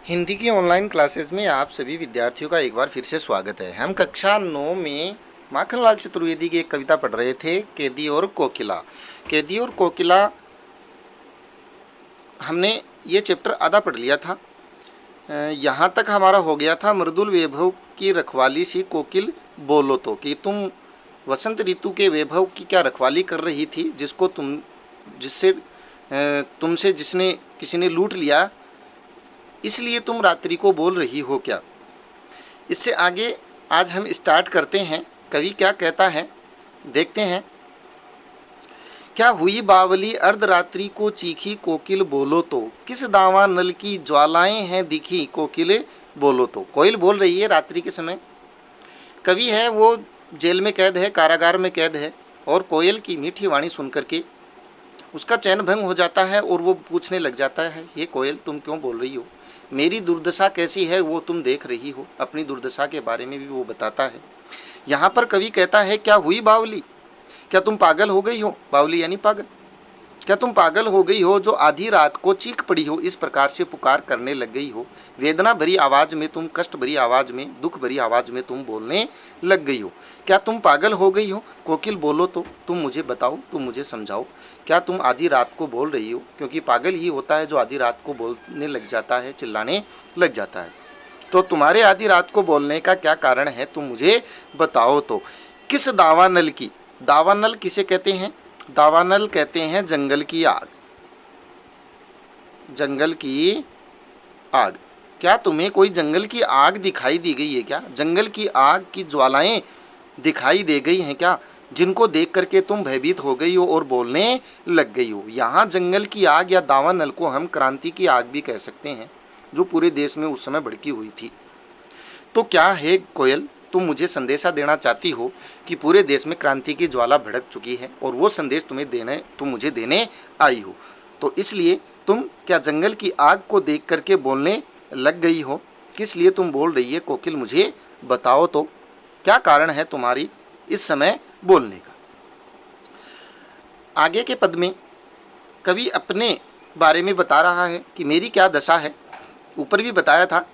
हिंदी की online classes में आप सभी विद्यार्थियों का एक बार फिर से स्वागत है। हम कक्षा 9 में माखनलाल चतुर्वेदी की एक कविता पढ़ रहे थे, कैदी और कोकिला। कैदी और कोकिला हमने ये चैप्टर आधा पढ़ लिया था। यहाँ तक हमारा हो गया था, मृदुल वैभव की रखवाली सी कोकिल बोलो तो, कि तुम वसंत ऋतु के वैभव की क्या रखवाली कर रही थी, जिससे तुमसे जिसने किसी ने लूट लिया, इसलिए तुम रात्रि को बोल रही हो क्या। इससे आगे आज हम स्टार्ट करते हैं। कवि क्या कहता है, देखते हैं। क्या हुई बावली अर्धरात्रि को चीखी कोकिल बोलो तो, किस दावा नल की ज्वालाएं हैं दिखी कोकिले बोलो तो। कोयल बोल रही है रात्रि के समय। कवि है वो जेल में कैद है, कारागार में कैद है, और कोयल की मीठी वाणी सुनकर के उसका चैन भंग हो जाता है और वो पूछने लग जाता है, ये कोयल तुम क्यों बोल रही हो, मेरी दुर्दशा कैसी है वो तुम देख रही हो। अपनी दुर्दशा के बारे में भी वो बताता है। यहाँ पर कवि कहता है, क्या हुई बावली, क्या तुम पागल हो गई हो। बावली यानी पागल। क्या तुम पागल हो गई हो जो आधी रात को चीख पड़ी हो, इस प्रकार से पुकार करने लग गई हो। वेदना भरी आवाज में तुम, कष्ट भरी आवाज में, दुख भरी आवाज में तुम बोलने लग गई हो। क्या तुम पागल हो गई हो कोकिल बोलो तो, तुम मुझे बताओ, तुम मुझे समझाओ। क्या तुम आधी रात को बोल रही हो, क्योंकि पागल ही होता है जो आधी रात को बोलने लग जाता है, चिल्लाने लग जाता है। तो तुम्हारे आधी रात को बोलने का क्या कारण है, तुम मुझे बताओ तो। किस दावानल की, दावानल किसे कहते हैं, दावानल कहते हैं जंगल की आग। जंगल की आग। क्या तुम्हें कोई जंगल की आग दिखाई दी गई है क्या, जंगल की आग की ज्वालाएं दिखाई दे गई हैं क्या, जिनको देख करके तुम भयभीत हो गई हो और बोलने लग गई हो। यहाँ जंगल की आग या दावानल को हम क्रांति की आग भी कह सकते हैं, जो पूरे देश में उस समय भड़की हुई थी। तो क्या है कोयल, तुम मुझे संदेशा देना चाहती हो कि पूरे देश में क्रांति की ज्वाला भड़क चुकी है और वो संदेश तुम मुझे देने आई हो। तो इसलिए तुम क्या जंगल की आग को देख करके बोलने लग गई हो, किस लिए तुम बोल रही है कोकिल, मुझे बताओ तो, क्या कारण है तुम्हारी इस समय बोलने का। आगे के पद में कवि अपने बारे में बता रहा है कि मेरी क्या दशा है। ऊपर भी बताया था,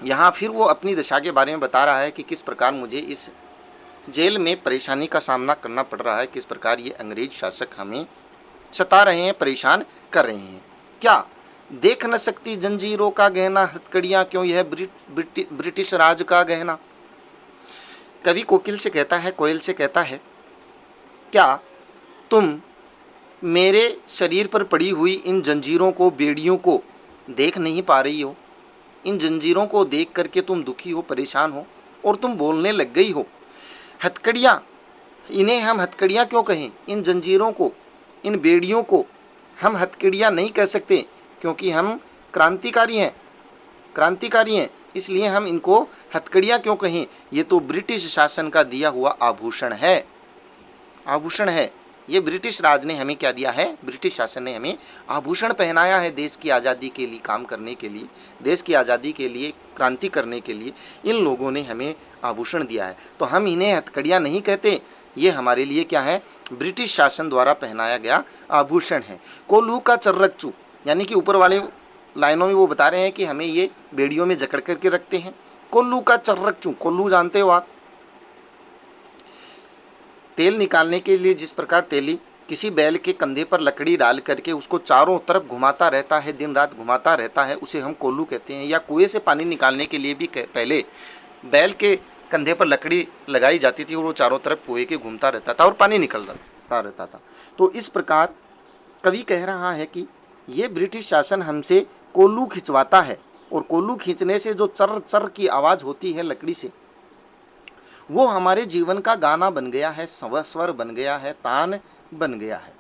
यहाँ फिर वो अपनी दशा के बारे में बता रहा है कि किस प्रकार मुझे इस जेल में परेशानी का सामना करना पड़ रहा है, किस प्रकार ये अंग्रेज शासक हमें सता रहे हैं, परेशान कर रहे हैं। क्या देख न सकती जंजीरों का गहना, हथकड़ियां क्यों यह ब्रिटिश राज का गहना। कवि कोकिल से कहता है, कोयल से कहता है, क्या तुम मेरे शरीर पर पड़ी हुई इन जंजीरों को, बेड़ियों को देख नहीं पा रही हो। इन जंजीरों को देख करके तुम दुखी हो, परेशान हो और तुम बोलने लग गई हो। हथकड़ियां, इन्हें हम हथकड़ियां क्यों कहें, इन जंजीरों को, इन बेड़ियों को हम हथकड़ियां नहीं कह सकते, क्योंकि हम क्रांतिकारी हैं, क्रांतिकारी हैं, इसलिए हम इनको हथकड़ियां क्यों कहें। ये तो ब्रिटिश शासन का दिया हुआ आभूषण है, आभूषण है। ये ब्रिटिश राज ने हमें क्या दिया है, ब्रिटिश शासन ने हमें आभूषण पहनाया है, देश की आज़ादी के लिए काम करने के लिए, देश की आज़ादी के लिए क्रांति करने के लिए इन लोगों ने हमें आभूषण दिया है। तो हम इन्हें हथकड़ियां नहीं कहते, ये हमारे लिए क्या है, ब्रिटिश शासन द्वारा पहनाया गया आभूषण है। कोल्हू का चर्रकचू, यानी कि ऊपर वाले लाइनों में वो बता रहे हैं कि हमें ये बेड़ियों में जकड़ करके रखते हैं। कोल्हू का चर्रकचू, कोल्हू जानते हो आप, तेल निकालने के लिए जिस प्रकार तेली किसी बैल के कंधे पर लकड़ी डाल करके उसको चारों तरफ घुमाता रहता है, दिन रात घुमाता रहता है, उसे हम कोल्हू कहते हैं। या कुएं से पानी निकालने के लिए भी पहले बैल के कंधे पर लकड़ी लगाई जाती थी और वो चारों तरफ कुएं के घूमता रहता था और पानी निकलता रहता था। तो इस प्रकार कवि कह रहा है कि ये ब्रिटिश शासन हमसे कोल्हू खिंचवाता है, और कोल्हू खींचने से जो चर चर की आवाज होती है लकड़ी से, वो हमारे जीवन का गाना बन गया है, स्वर बन गया है, तान बन गया है।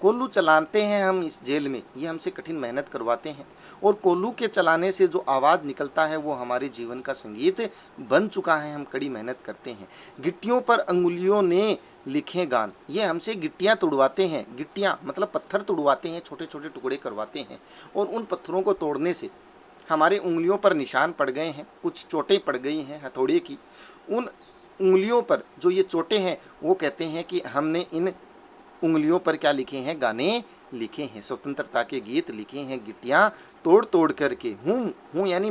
कोल्हू चलाते हैं हम इस जेल में, ये हमसे कठिन मेहनत करवाते हैं, और कोल्हू के चलाने से जो आवाज निकलता है वो हमारे जीवन का संगीत बन चुका है, हम कड़ी मेहनत करते हैं। गिट्टियों पर अंगुलियों ने लिखे गान, ये हमसे गिट्टियां तुड़वाते हैं, गिट्टियां मतलब पत्थर तुड़वाते हैं, छोटे छोटे टुकड़े करवाते हैं, और उन पत्थरों को तोड़ने से हमारे उंगलियों पर निशान पड़ गए हैं, कुछ चोटें पड़ गई हैं हथौड़े की। उन उंगलियों पर जो ये चोटें हैं, वो कहते हैं कि हमने इन उंगलियों पर क्या लिखे हैं, गाने लिखे हैं, स्वतंत्रता के गीत लिखे हैं, गिट्टियां तोड़ तोड़ करके। हूं यानी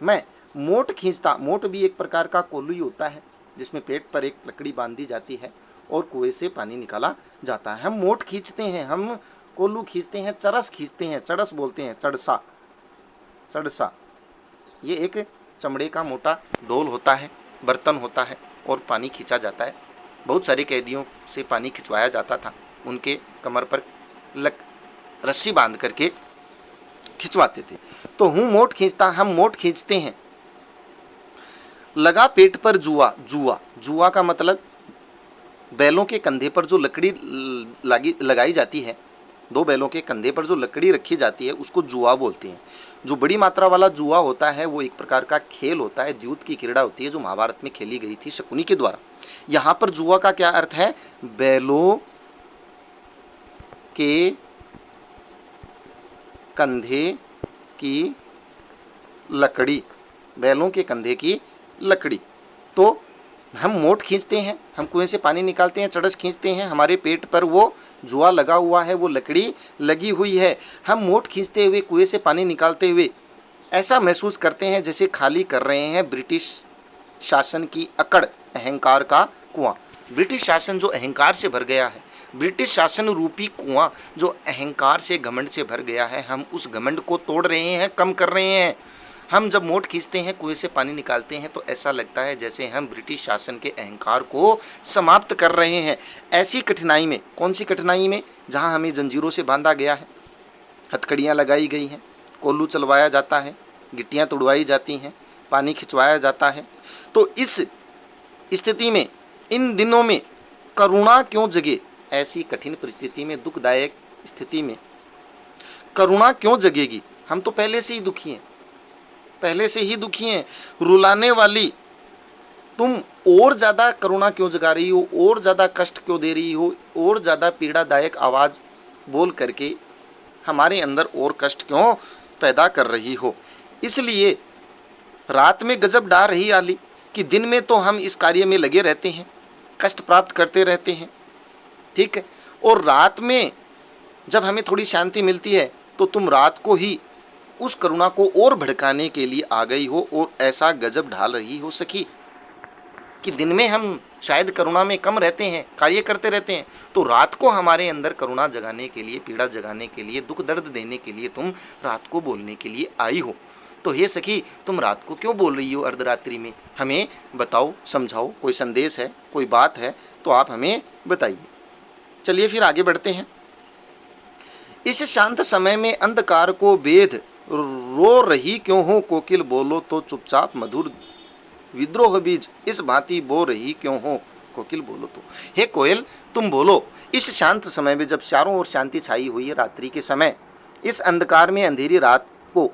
मैं मोट खींचता, मोट भी एक प्रकार का कोल्लू ही होता है जिसमें पेट पर एक लकड़ी बांधी जाती है और कुएं से पानी निकाला जाता है। हम मोट खींचते हैं, हम कोल्लू खींचते हैं, चरस खींचते हैं, चड़स बोलते हैं, चड़सा। ये एक चमड़े का मोटा डोल होता है, बर्तन होता है और पानी खींचा जाता है। बहुत सारे कैदियों से पानी खिंचवाया जाता था, उनके कमर पर रस्सी बांध करके खिंचवाते थे। तो हूं मोट खींचता, हम मोट खींचते हैं। लगा पेट पर जुआ का मतलब बैलों के कंधे पर जो लकड़ी लगाई जाती है, दो बैलों के कंधे पर जो लकड़ी रखी जाती है उसको जुआ बोलते हैं। जो बड़ी मात्रा वाला जुआ होता है वो एक प्रकार का खेल होता है, द्यूत की क्रीड़ा होती है जो महाभारत में खेली गई थी शकुनी के द्वारा। यहां पर जुआ का क्या अर्थ है? बैलों के कंधे की लकड़ी, बैलों के कंधे की लकड़ी। तो हम मोट खींचते हैं, हम कुएं से पानी निकालते हैं, चड़स खींचते हैं, हमारे पेट पर वो जुआ लगा हुआ है, वो लकड़ी लगी हुई है। हम मोट खींचते हुए, कुएं से पानी निकालते हुए ऐसा महसूस करते हैं जैसे खाली कर रहे हैं ब्रिटिश शासन की अकड़, अहंकार का कुआं। ब्रिटिश शासन जो अहंकार से भर गया है, ब्रिटिश शासन रूपी कुआं जो अहंकार से, घमंड से भर गया है, हम उस घमंड को तोड़ रहे हैं, कम कर रहे हैं। हम जब मोट खींचते हैं, कुएं से पानी निकालते हैं तो ऐसा लगता है जैसे हम ब्रिटिश शासन के अहंकार को समाप्त कर रहे हैं। ऐसी कठिनाई में, कौन सी कठिनाई में? जहां हमें जंजीरों से बांधा गया है, हथकड़ियां लगाई गई हैं, कोल्लू चलवाया जाता है, गिट्टियां तुड़वाई जाती हैं, पानी खिंचवाया जाता है। तो इस स्थिति में, इन दिनों में करुणा क्यों जगे? ऐसी कठिन परिस्थिति में, दुखदायक स्थिति में करुणा क्यों जगेगी? हम तो पहले से ही दुखी हैं, पहले से ही दुखी हैं। रुलाने वाली तुम और ज्यादा करुणा क्यों जगा रही हो, और ज्यादा कष्ट क्यों दे रही हो, और ज्यादा पीड़ादायक आवाज बोल करके हमारे अंदर और कष्ट क्यों पैदा कर रही हो? इसलिए रात में गजब डा रही आली कि दिन में तो हम इस कार्य में लगे रहते हैं, कष्ट प्राप्त करते रहते हैं, ठीक है, और रात में जब हमें थोड़ी शांति मिलती है तो तुम रात को ही उस करुणा को और भड़काने के लिए आ गई हो और ऐसा गजब ढाल रही हो सखी कि दिन में हम शायद करुणा में कम रहते हैं, कार्य करते रहते हैं, तो रात को हमारे अंदर करुणा जगाने के लिए, पीड़ा जगाने के लिए, दुख दर्द देने के लिए तुम रात को बोलने के लिए आई हो। तो हे सखी, तुम रात को क्यों बोल रही हो अर्धरात्रि में? हमें बताओ, समझाओ, कोई संदेश है, कोई बात है तो आप हमें बताइए। चलिए फिर आगे बढ़ते हैं। इस शांत समय में अंधकार को वेद रो रही क्यों हो कोकिल, बोलो तो चुपचाप मधुर विद्रोह बीज इस भांति बो रही क्यों हो कोकिल, बोलो तो। हे कोयल, तुम बोलो। इस शांत समय में, जब चारों ओर शांति छाई हुई है रात्रि के समय, इस अंधकार में, अंधेरी रात को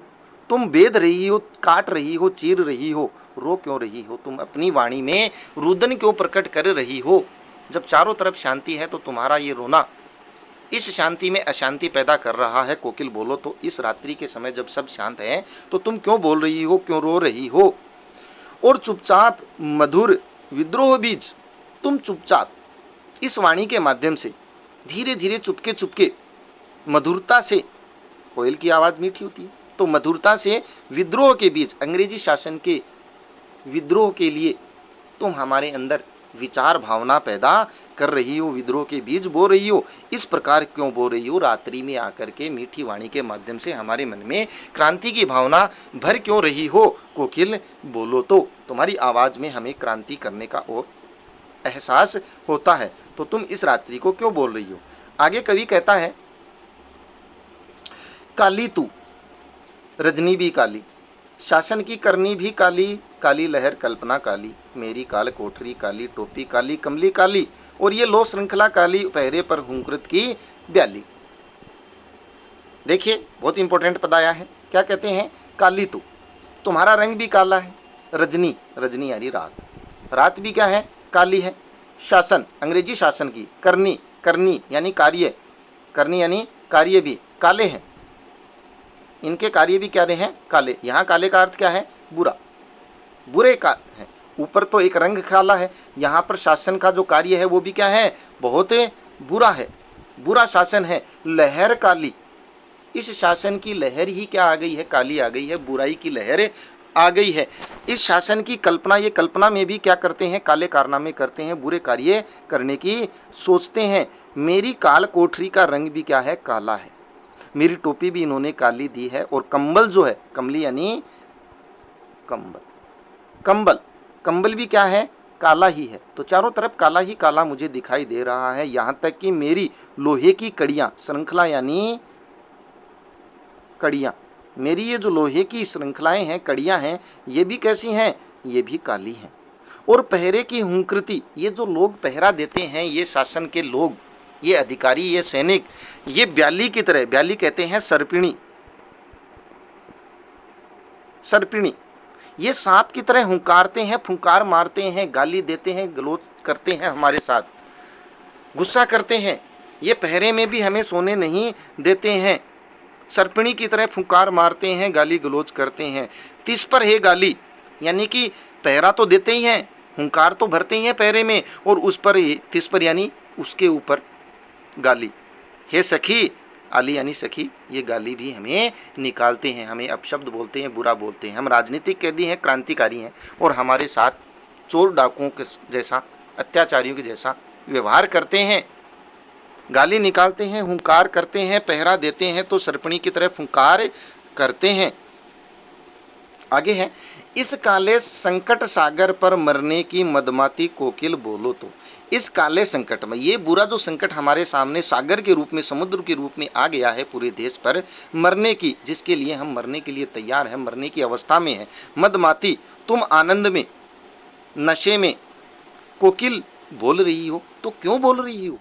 तुम बेध रही हो, काट रही हो, चीर रही हो, रो क्यों रही हो? तुम अपनी वाणी में रुदन क्यों प्रकट कर रही हो? जब चारों तरफ शांति है तो तुम्हारा ये रोना इस शांति में अशांति पैदा कर रहा है। कोकिल, बोलो तो। इस रात्रि के समय जब सब शांत है तो तुम क्यों बोल रही हो, क्यों रो रही हो? और चुपचाप मधुर विद्रोह बीज, तुम चुपचाप इस वाणी के माध्यम से धीरे धीरे, चुपके चुपके, मधुरता से, कोयल की आवाज मीठी होती है तो मधुरता से विद्रोह के बीज, अंग्रेजी शासन के विद्रोह के लिए तुम हमारे अंदर विचार भावना पैदा कर रही हो, विद्रोह के बीज बो रही हो। इस प्रकार क्यों बो रही हो? रात्रि में आकर के मीठी वाणी के माध्यम से हमारे मन में क्रांति की भावना भर क्यों रही हो? कोकिल, बोलो तो। तुम्हारी आवाज में हमें क्रांति करने का और एहसास होता है, तो तुम इस रात्रि को क्यों बोल रही हो? आगे कवि कहता है, काली तू, रजनी भी काली, शासन की करनी भी काली, काली लहर कल्पना काली, मेरी काल कोठरी काली, टोपी काली, कमली काली, और ये लो श्रृंखला काली, पहरे पर हुंकृत की ब्याली। देखिए, बहुत इंपॉर्टेंट पद आया है। क्या कहते हैं? काली तू, तुम्हारा रंग भी काला है। रजनी, रजनी यानी रात, रात भी क्या है? काली है। शासन, अंग्रेजी शासन की। करनी, करनी यानी कार्य, करनी यानी कार्य भी काले हैं, इनके कार्य भी क्या रहे हैं? काले। यहां काले का अर्थ क्या है? बुरा, बुरे का है। ऊपर तो एक रंग काला है, यहां पर शासन का जो कार्य है वो भी क्या है? बहुत बुरा है। बुरा शासन है, लहर काली, इस शासन की लहर ही क्या आ गई है, काली आ गई है, बुराई की लहर आ गई है। इस शासन की कल्पना, ये कल्पना में भी क्या करते हैं, काले कारनामे करते हैं, बुरे कार्य करने की सोचते हैं। मेरी काल कोठरी का रंग भी क्या है, काला है, मेरी टोपी भी इन्होंने काली दी है, और कंबल जो है, कमली यानी कंबल, कंबल, कंबल भी क्या है, काला ही है। तो चारों तरफ काला ही काला मुझे दिखाई दे रहा है। यहां तक कि मेरी लोहे की कड़ियां, श्रृंखला यानी कड़ियां, मेरी ये जो लोहे की श्रृंखलाएं हैं, कड़ियां हैं, ये भी कैसी हैं, ये भी काली हैं। और पहरे की हुंकृति, ये जो लोग पहरा देते हैं, ये शासन के लोग, ये अधिकारी, ये सैनिक, ये ब्याली की तरह, ब्याली कहते हैं सर्पिणी, सर्पिणी, ये सांप की तरह हुंकारते हैं, फुंकार मारते हैं, गाली देते हैं, गलोच करते हैं, हमारे साथ गुस्सा करते हैं। ये पहरे में भी हमें सोने नहीं देते हैं, सर्पिणी की तरह फुंकार मारते हैं, गाली गलोच करते हैं। तिस पर है गाली, यानी कि पहरा तो देते ही हैं, हुंकार तो भरते ही हैं पहरे में, और उस पर, तिस पर यानी उसके ऊपर गाली, हे सखी, आली यानी सखी, ये गाली भी हमें निकालते हैं, हमें अपशब्द बोलते हैं, बुरा बोलते हैं। हम राजनीतिक कैदी हैं, क्रांतिकारी हैं, और हमारे साथ चोर डाकुओं के जैसा, अत्याचारियों के जैसा व्यवहार करते हैं, गाली निकालते हैं, हुंकार करते हैं, पहरा देते हैं, तो सर्पणी की तरह फुंकार करते हैं। आगे है, इस काले संकट सागर पर मरने की मदमाती कोकिल बोलो तो। इस काले संकट में, ये बुरा जो संकट हमारे सामने सागर के रूप में, समुद्र के रूप में आ गया है पूरे देश पर, मरने की, जिसके लिए हम मरने के लिए तैयार हैं, मरने की अवस्था में है। मदमाती, तुम आनंद में, नशे में, कोकिल बोल रही हो, तो क्यों बोल रही हो,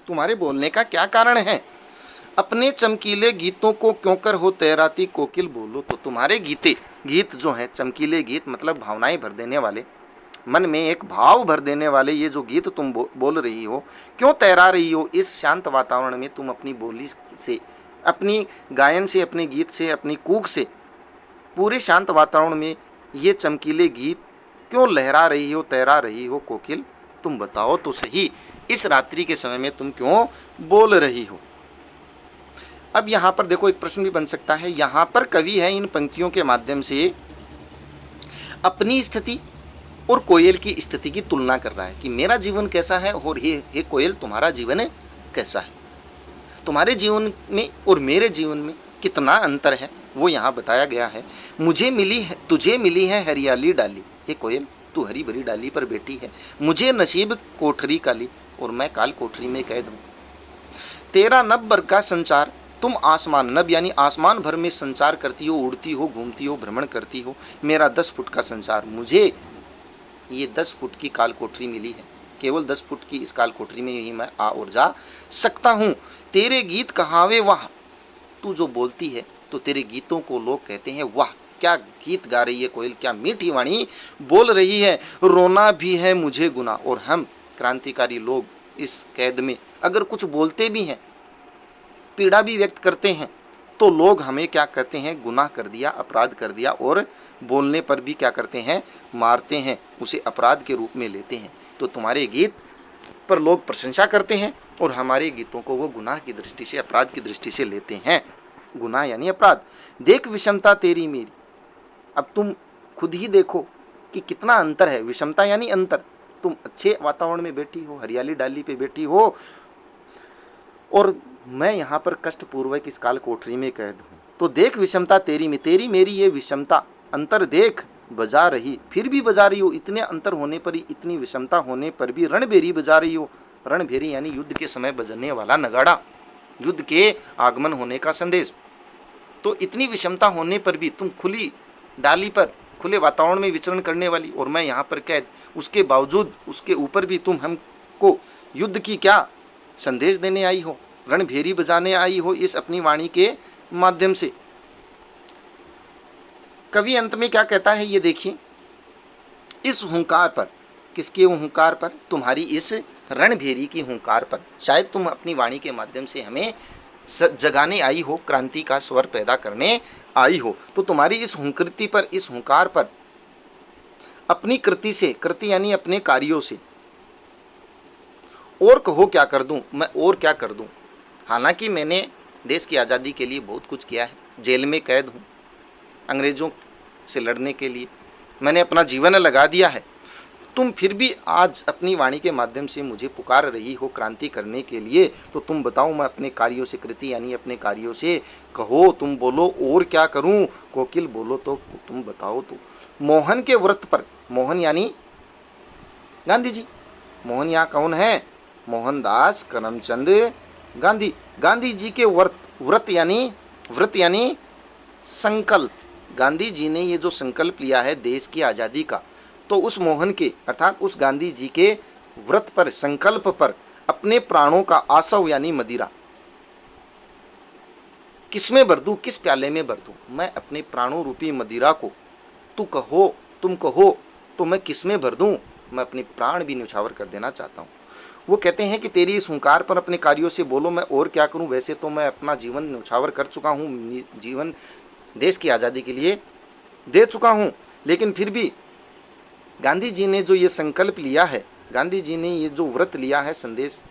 तुम्हारे बोलने का क्या कारण है? अपने चमकीले गीतों को क्यों कर हो तैराती कोकिल बोलो तो। तुम्हारे गीत जो हैं, चमकीले गीत मतलब भावनाएं भर देने वाले, मन में एक भाव भर देने वाले, ये जो गीत तुम बोल रही हो, क्यों तैरा रही हो इस शांत वातावरण में? तुम अपनी बोली से, अपनी गायन से, अपने गीत से, अपनी कूक से पूरे शांत वातावरण में ये चमकीले गीत क्यों लहरा रही हो, तैरा रही हो कोकिल? तुम बताओ तो सही, इस रात्रि के समय में तुम क्यों बोल रही हो? अब यहां पर देखो, एक प्रश्न भी बन सकता है। यहां पर कवि है इन पंक्तियों के माध्यम से अपनी स्थिति और कोयल की स्थिति की तुलना कर रहा है कि मेरा जीवन कैसा है, और हे कोयल, तुम्हारा जीवन कैसा है, तुम्हारे जीवन में और मेरे जीवन में कितना अंतर है, वो यहाँ बताया गया है। मुझे मिली है, तुझे मिली है हरियाली डाली, हे कोयल, तू हरी भरी डाली पर बैठी है। मुझे नसीब कोठरी काली, और मैं काल कोठरी में कैद हूं। तेरा नभ भर का संचार, तुम आसमान, नभ यानी आसमान भर में संचार करती हो, उड़ती हो, घूमती हो, भ्रमण करती हो। मेरा 10 फुट का संसार, मुझे ये 10 फुट की काल कोठरी मिली है, केवल 10 फुट की इस काल कोठरी में ही मैं आ और जा सकता हूं। तेरे गीत कहावे वाह, तू जो बोलती है तो तेरे गीतों को लोग कहते हैं वाह, क्या गीत गा रही है कोयल, क्या मीठी वाणी बोल रही है। रोना भी है मुझे गुनाह, और हम क्रांतिकारी लोग इस कैद में अगर कुछ बोलते भी हैं, पीड़ा भी व्यक्त करते हैं, तो लोग हमें क्या कहते हैं, गुनाह कर दिया, अपराध कर दिया, और बोलने पर भी क्या करते हैं, मारते हैं, उसे अपराध के रूप में लेते हैं। तो तुम्हारे गीत पर लोग प्रशंसा करते हैं, और हमारे गीतों को वो गुनाह की दृष्टि से, अपराध की दृष्टि से लेते हैं। गुनाह यानी अपराध। देख विषमता तेरी मेरी, अब तुम खुद ही देखो कि कितना अंतर है। विषमता यानी अंतर। तुम अच्छे वातावरण में बैठी हो, हरियाली डाली पे बैठी हो, और मैं यहाँ पर कष्टपूर्वक इस काल कोठरी में कैद हूं। तो देख विषमता तेरी में, तेरी मेरी ये विषमता, अंतर देख, बजा रही, फिर भी बजा रही हो, इतने अंतर होने पर ही, इतनी विषमता होने पर भी रणभेरी बजा रही हो। रणभेरी यानी युद्ध के समय बजने वाला नगाड़ा, युद्ध के आगमन होने का संदेश। तो इतनी विषमता होने पर भी तुम खुली डाली पर, खुले वातावरण में विचरण करने वाली, और मैं यहाँ पर कैद, उसके बावजूद, उसके ऊपर भी तुम हमको युद्ध की क्या संदेश देने आई हो, रणभेरी बजाने आई हो इस अपनी वाणी के माध्यम से। कवि अंत में क्या कहता है ये देखिए, इस हुंकार पर, किसके हुंकार पर? तुम्हारी इस रणभेरी की हुंकार पर। शायद तुम अपनी वाणी के माध्यम से हमें जगाने आई हो, क्रांति का स्वर पैदा करने आई हो। तो तुम्हारी इस हुंकृति पर, इस हुंकार पर, अपनी कृति से, कृति यानी अपने कार्यों से, और कहो क्या कर दूं, मैं और क्या कर दूं। हालांकि मैंने देश की आज़ादी के लिए बहुत कुछ किया है, जेल में कैद हूं अंग्रेजों से लड़ने के लिए, मैंने अपना जीवन लगा दिया है। तुम फिर भी आज अपनी वाणी के माध्यम से मुझे पुकार रही हो क्रांति करने के लिए, तो तुम बताओ मैं अपने कार्यों से, कृति यानी अपने कार्यों से, कहो तुम बोलो और क्या करूं, कोकिल बोलो तो तुम बताओ तो। मोहन के व्रत पर, मोहन यानी गांधी जी, मोहन यहाँ कौन है, मोहनदास करमचंद गांधी। गांधी जी के व्रत, व्रत यानी संकल्प, गांधी जी ने ये जो संकल्प लिया है देश की आजादी का, तो उस मोहन के अर्थात उस गांधी जी के व्रत पर, संकल्प पर अपने प्राणों का आसव यानी मदिरा किसमें भर दूं, किस प्याले में भर दूं, मैं अपने प्राणों रूपी मदिरा को तुम कहो तो मैं किसमें भर दूं, मैं अपने प्राण भी न्यौछावर कर देना चाहता हूं। वो कहते हैं कि तेरी इस हुंकार पर अपने कार्यों से बोलो मैं और क्या करूं, वैसे तो मैं अपना जीवन न्यौछावर कर चुका हूं, जीवन देश की आजादी के लिए दे चुका हूं, लेकिन फिर भी गांधी जी ने जो ये संकल्प लिया है, गांधी जी ने ये जो व्रत लिया है, संदेश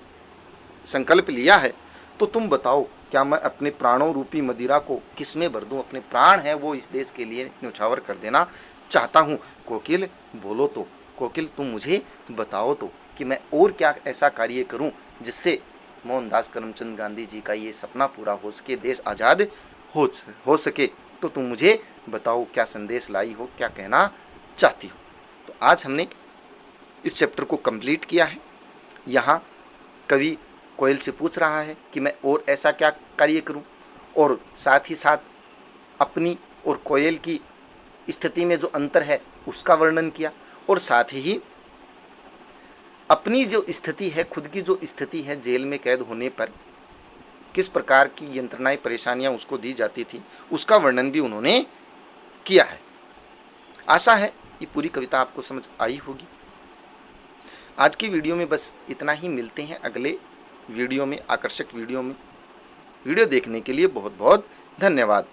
संकल्प लिया है, तो तुम बताओ क्या मैं अपने प्राणों रूपी मदिरा को किस में भर दूं, अपने प्राण है वो इस देश के लिए न्यौछावर कर देना चाहता हूं। कोकिल बोलो तो, कोकिल तुम मुझे बताओ तो कि मैं और क्या ऐसा कार्य करूं जिससे मोहनदास करमचंद गांधी जी का ये सपना पूरा हो सके, देश आजाद हो सके, तो तुम मुझे बताओ क्या संदेश लाई हो, क्या कहना चाहती हो। तो आज हमने इस चैप्टर को कंप्लीट किया है। यहाँ कवि कोयल से पूछ रहा है कि मैं और ऐसा क्या कार्य करूं, और साथ ही साथ अपनी और कोयल की स्थिति में जो अंतर है उसका वर्णन किया, और साथ ही अपनी जो स्थिति है, खुद की जो स्थिति है जेल में कैद होने पर किस प्रकार की यंत्रणाएं, परेशानियां उसको दी जाती थी, उसका वर्णन भी उन्होंने किया है। आशा है ये पूरी कविता आपको समझ आई होगी। आज की वीडियो में बस इतना ही, मिलते हैं अगले वीडियो में, आकर्षक वीडियो में। वीडियो देखने के लिए बहुत बहुत धन्यवाद।